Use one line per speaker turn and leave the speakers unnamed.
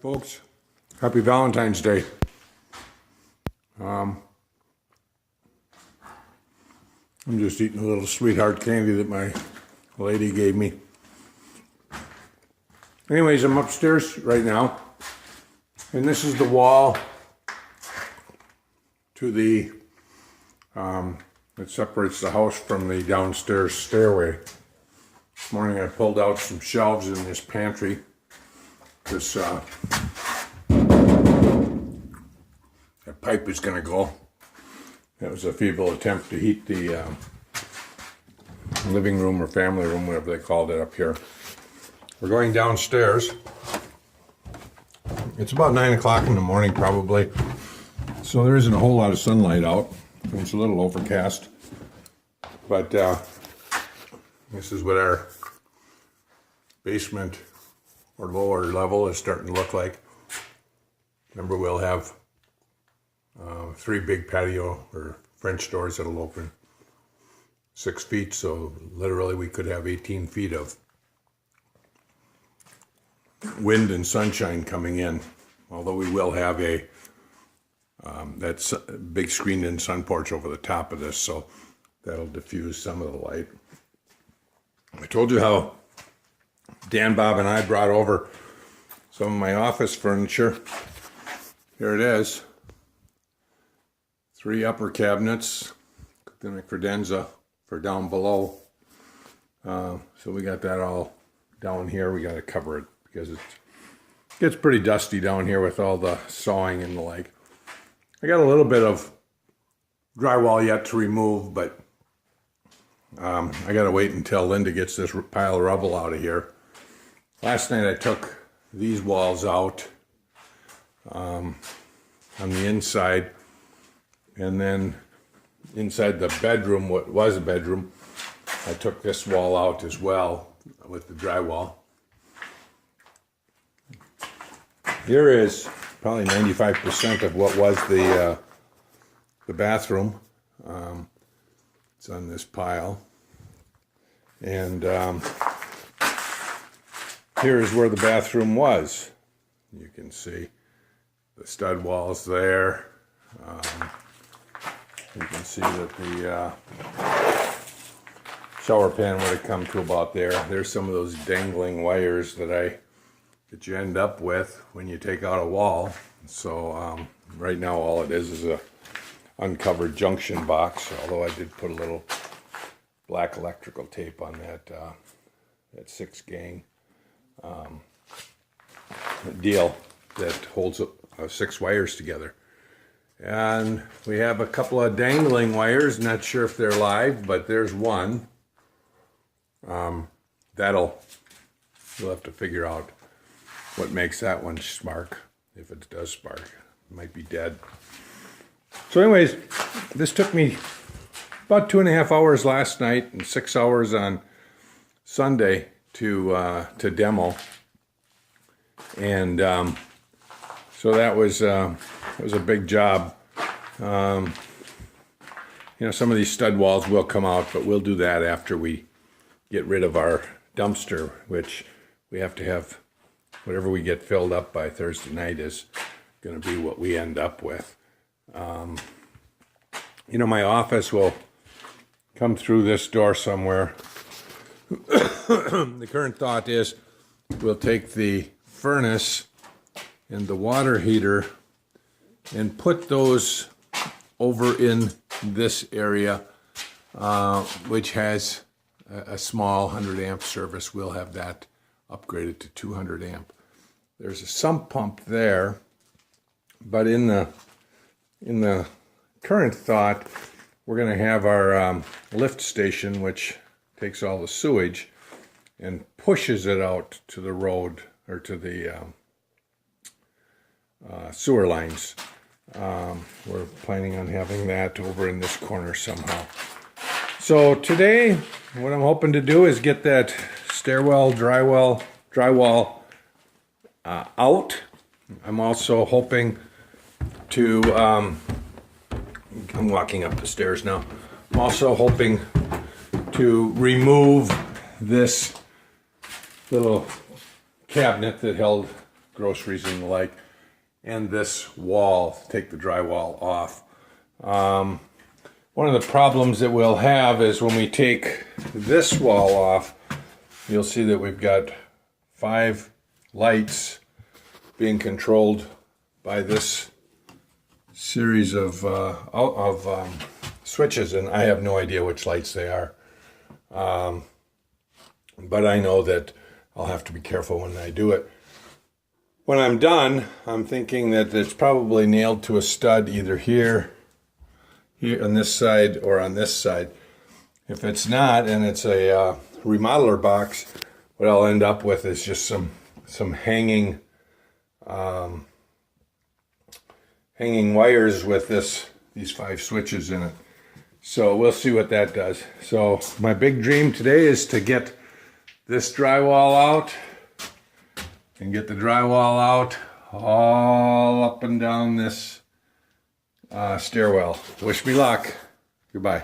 Folks, happy Valentine's Day. I'm just eating a little sweetheart candy that my lady gave me. Anyways, I'm upstairs right now, and this is the wall to the that separates the house from the downstairs stairway. This morning I pulled out some shelves in this pantry. This that pipe is going to go. That was a feeble attempt to heat the living room or family room, whatever they called it up here. We're going downstairs. It's about 9 o'clock in the morning probably, so there isn't a whole lot of sunlight out. It's a little overcast, but this is what our basement or lower level is starting to look like. Remember, we'll have 3 big patio or French doors that'll open 6 feet, so literally we could have 18 feet of wind and sunshine coming in, although we will have a that's big screened-in sun porch over the top of this, so that'll diffuse some of the light. I told you how Dan, Bob, and I brought over some of my office furniture. Here it is. 3 upper cabinets, then a credenza for down below. So we got that all down here. We got to cover it because it gets pretty dusty down here with all the sawing and the like. I got a little bit of drywall yet to remove, but I got to wait until Linda gets this pile of rubble out of here. Last night I took these walls out on the inside, and then inside the bedroom, what was a bedroom, I took this wall out as well with the drywall. Here is probably 95% of what was the bathroom. It's on this pile, and here is where the bathroom was. You can see the stud walls there. You can see that the shower pan would have come to about there. There's some of those dangling wires that you end up with when you take out a wall. So right now all it is a uncovered junction box, although I did put a little black electrical tape on that 6 gang deal that holds 6 wires together. And we have a couple of dangling wires, not sure if they're live, but there's one. You'll have to figure out what makes that one spark. If it does spark, it might be dead. So anyways, this took me about 2.5 hours last night and 6 hours on Sunday to demo. And so that was a big job. Some of these stud walls will come out, but we'll do that after we get rid of our dumpster, which we have to have. Whatever we get filled up by Thursday night is going to be what we end up with. My office will come through this door somewhere. The current thought is we'll take the furnace and the water heater and put those over in this area, which has a small 100 amp service. We'll have that upgraded to 200 amp. There's a sump pump there, but in the current thought, we're going to have our lift station, which takes all the sewage and pushes it out to the road or to the sewer lines. We're planning on having that over in this corner somehow. So today, what I'm hoping to do is get that stairwell drywall out. I'm also hoping to, I'm walking up the stairs now. I'm also hoping to remove this little cabinet that held groceries and the like, and this wall, take the drywall off. One of the problems that we'll have is when we take this wall off, you'll see that we've got 5 lights being controlled by this series of switches, and I have no idea which lights they are. But I know that I'll have to be careful when I do it. When I'm done, I'm thinking that it's probably nailed to a stud either here on this side, or on this side. If it's not, and it's a remodeler box, what I'll end up with is just some hanging wires with these 5 switches in it. So we'll see what that does. So my big dream today is to get this drywall out, and get the drywall out all up and down this stairwell. Wish me luck. Goodbye.